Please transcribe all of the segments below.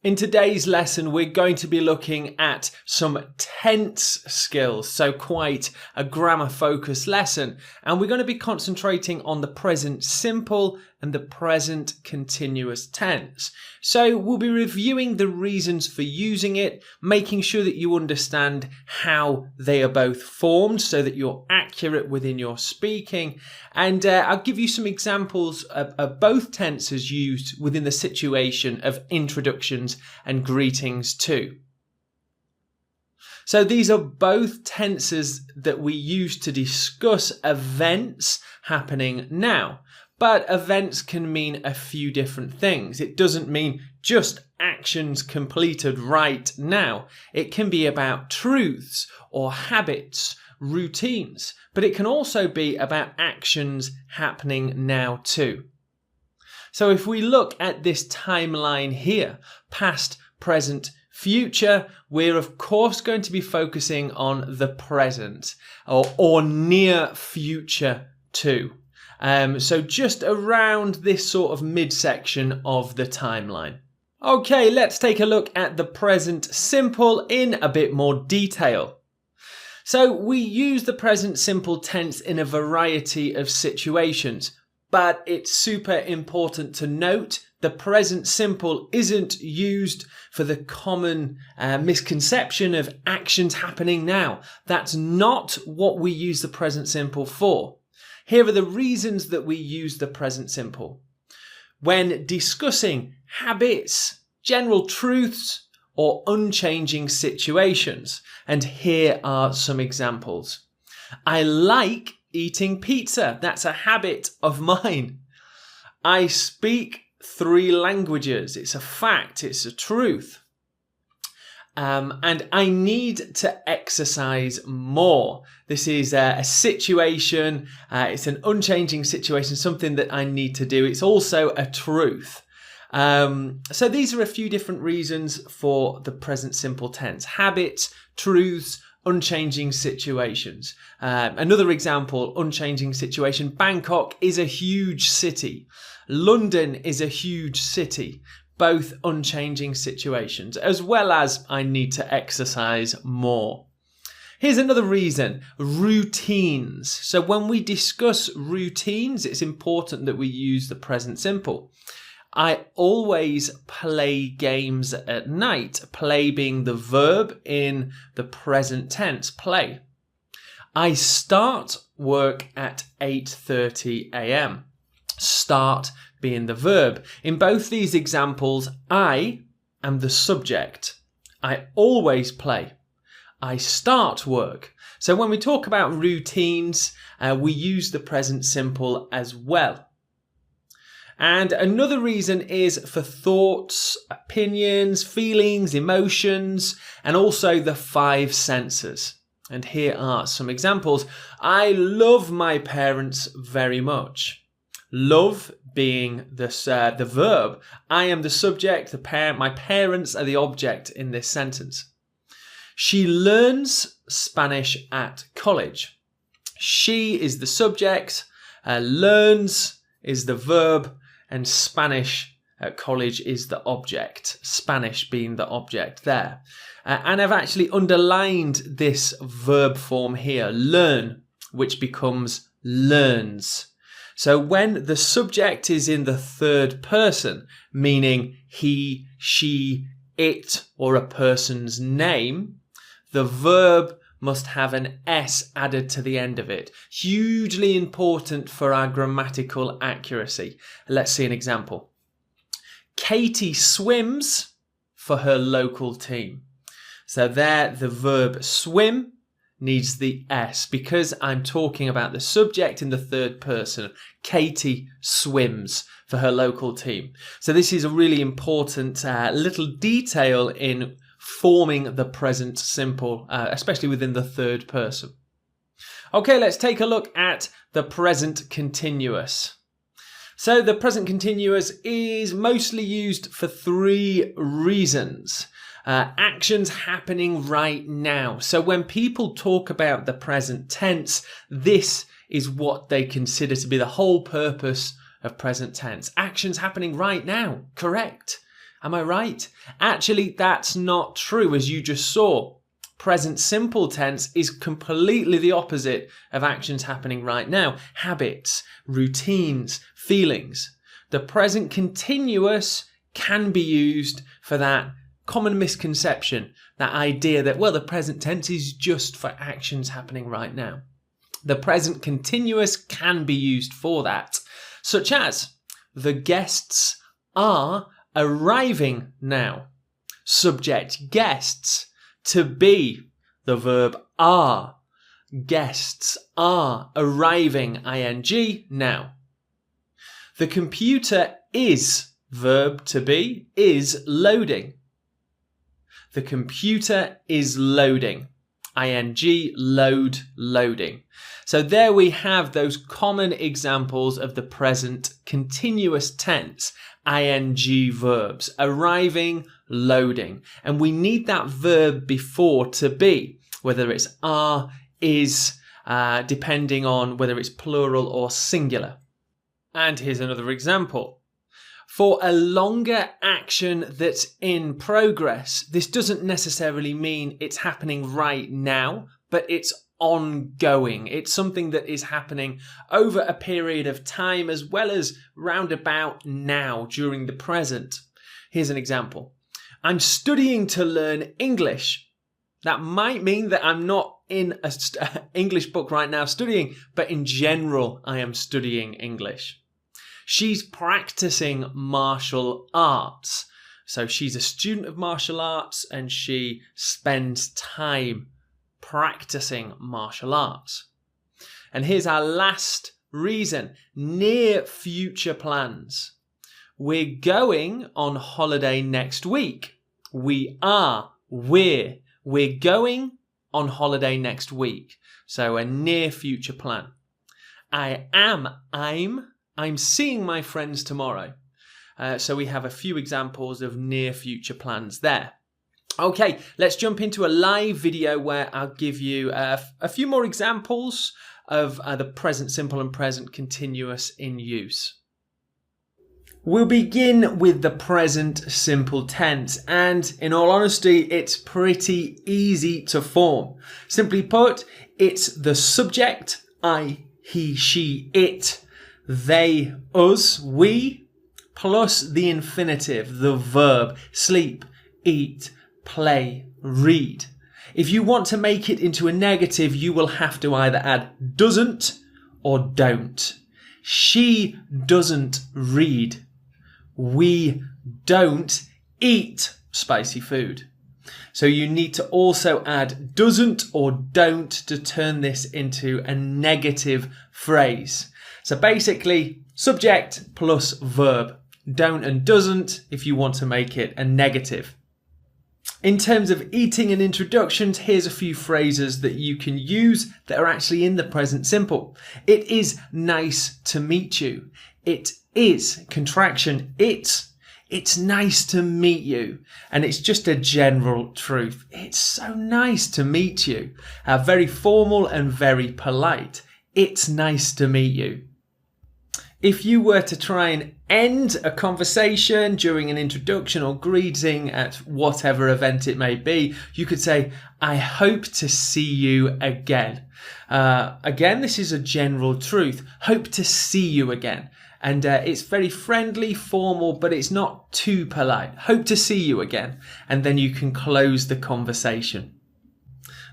In today's lesson, we're going to be looking at some tense skills, so quite a grammar-focused lesson, and we're going to be concentrating on the present simple and the present continuous tense. So we'll be reviewing the reasons for using it, making sure that you understand how they are both formed so that you're accurate within your speaking, and I'll give you some examples of both tenses used within the situation of introductions and greetings too. So these are both tenses that we use to discuss events happening now. But events can mean a few different things. It doesn't mean just actions completed right now. It can be about truths or habits, routines, but it can also be about actions happening now too. So if we look at this timeline here, past, present, future, we're of course going to be focusing on the present or near future too. So just around this sort of midsection of the timeline. Okay, let's take a look at the present simple in a bit more detail. So we use the present simple tense in a variety of situations, but it's super important to note the present simple isn't used for the common misconception of actions happening now. That's not what we use the present simple for. Here are the reasons that we use the present simple. When discussing habits, general truths, or unchanging situations. And here are some examples. I like eating pizza. That's a habit of mine. I speak 3 languages. It's a fact. It's a truth. And I need to exercise more. This is a situation. It's an unchanging situation, something that I need to do. It's also a truth. So these are a few different reasons for the present simple tense. Habits, truths, unchanging situations. Another example, unchanging situation. Bangkok is a huge city. London is a huge city. Both unchanging situations, as well as I need to exercise more. Here's another reason, routines. So when we discuss routines, it's important that we use the present simple. I always play games at night, play being the verb in the present tense, play. I start work at 8:30 a.m. Start being the verb. In both these examples, I am the subject. I always play. I start work. So when we talk about routines, we use the present simple as well. And another reason is for thoughts, opinions, feelings, emotions, and also the 5 senses. And here are some examples. I love my parents very much. Love being the verb. I am the subject, my parents are the object in this sentence. She learns Spanish at college. She is the subject, learns is the verb, and Spanish at college is the object. Spanish being the object there. And I've actually underlined this verb form here, learn, which becomes learns. So when the subject is in the third person, meaning he, she, it, or a person's name, the verb must have an S added to the end of it. Hugely important for our grammatical accuracy. Let's see an example. Katie swims for her local team. So there, the verb swim needs the S because I'm talking about the subject in the third person. Katie swims for her local team. So this is a really important little detail in forming the present simple, especially within the third person. Okay, let's take a look at the present continuous. So the present continuous is mostly used for 3 reasons. Actions happening right now. So when people talk about the present tense, this is what they consider to be the whole purpose of present tense. Actions happening right now, correct. Am I right? Actually, that's not true, as you just saw. Present simple tense is completely the opposite of actions happening right now. Habits, routines, feelings. The present continuous can be used for that common misconception, that idea that, well, the present tense is just for actions happening right now. The present continuous can be used for that, such as, the guests are arriving now. Subject, guests. To be, the verb are. Guests are arriving, ing, now. The computer is, verb to be, is loading. The computer is loading, ing, load, loading. So there we have those common examples of the present continuous tense, ing verbs, arriving, loading. And we need that verb before to be, whether it's are, is, depending on whether it's plural or singular. And here's another example. For a longer action that's in progress, this doesn't necessarily mean it's happening right now, but it's ongoing. It's something that is happening over a period of time as well as roundabout now during the present. Here's an example. I'm studying to learn English. That might mean that I'm not in an English book right now studying, but in general, I am studying English. She's practicing martial arts. So she's a student of martial arts and she spends time practicing martial arts. And here's our last reason, near future plans. We're going on holiday next week. We're going on holiday next week. So a near future plan. I'm seeing my friends tomorrow. So we have a few examples of near future plans there. Okay, let's jump into a live video where I'll give you a few more examples of the present simple and present continuous in use. We'll begin with the present simple tense, and in all honesty, it's pretty easy to form. Simply put, it's the subject, I, he, she, it, they, us, we, plus the infinitive, the verb, sleep, eat, play, read. If you want to make it into a negative, you will have to either add doesn't or don't. She doesn't read. We don't eat spicy food. So you need to also add doesn't or don't to turn this into a negative phrase. So basically, subject plus verb. Don't and doesn't if you want to make it a negative. In terms of eating and introductions, here's a few phrases that you can use that are actually in the present simple. It is nice to meet you. It is, contraction, it's nice to meet you. And it's just a general truth. It's so nice to meet you. Very formal and very polite. It's nice to meet you. If you were to try and end a conversation during an introduction or greeting at whatever event it may be, you could say, I hope to see you again. Again, this is a general truth. Hope to see you again. And it's very friendly, formal, but it's not too polite. Hope to see you again. And then you can close the conversation.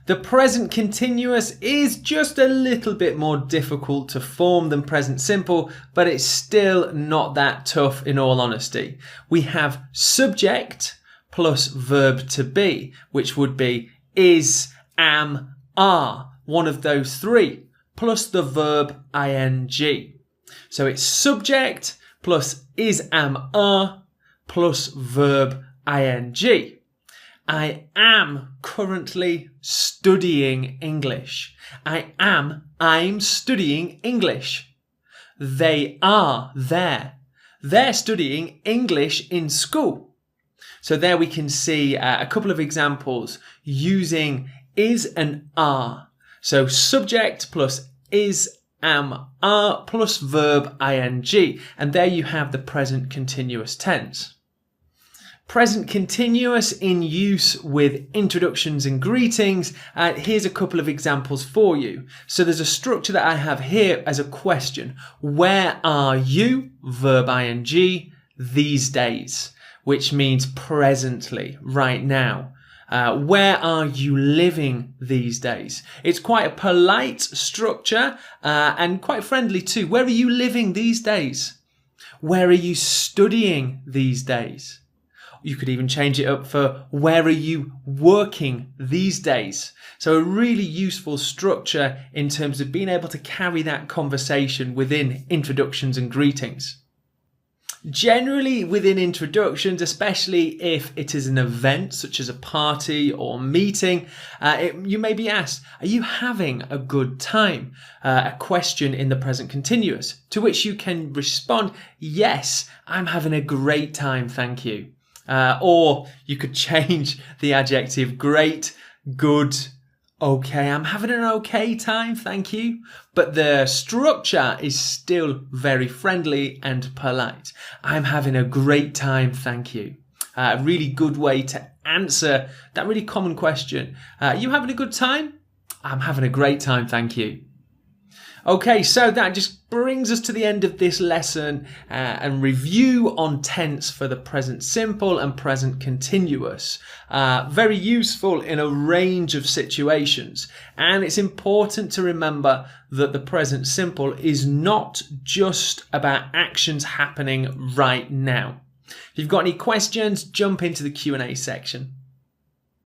The present continuous is just a little bit more difficult to form than present simple, but it's still not that tough in all honesty. We have subject plus verb to be, which would be is, am, are, one of those three, plus the verb ing. So it's subject plus is, am, are, plus verb ing. I am currently studying English. I'm studying English. They are there. They're studying English in school. So there we can see a couple of examples using is and are. So subject plus is, am, are plus verb ing. And there you have the present continuous tense. Present continuous in use with introductions and greetings. Here's a couple of examples for you. So there's a structure that I have here as a question. Where are you, verb ing, these days? Which means presently, right now. Where are you living these days? It's quite a polite structure and quite friendly too. Where are you living these days? Where are you studying these days? You could even change it up for where are you working these days? So a really useful structure in terms of being able to carry that conversation within introductions and greetings. Generally within introductions, especially if it is an event such as a party or meeting, you may be asked, are you having a good time? A question in the present continuous, to which you can respond, yes, I'm having a great time, thank you. Or you could change the adjective great, good, okay, I'm having an okay time, thank you. But the structure is still very friendly and polite. I'm having a great time, thank you. A really good way to answer that really common question. You having a good time? I'm having a great time, thank you. Okay, so that just brings us to the end of this lesson and review on tense for the present simple and present continuous. Very useful in a range of situations. And it's important to remember that the present simple is not just about actions happening right now. If you've got any questions, jump into the Q&A section.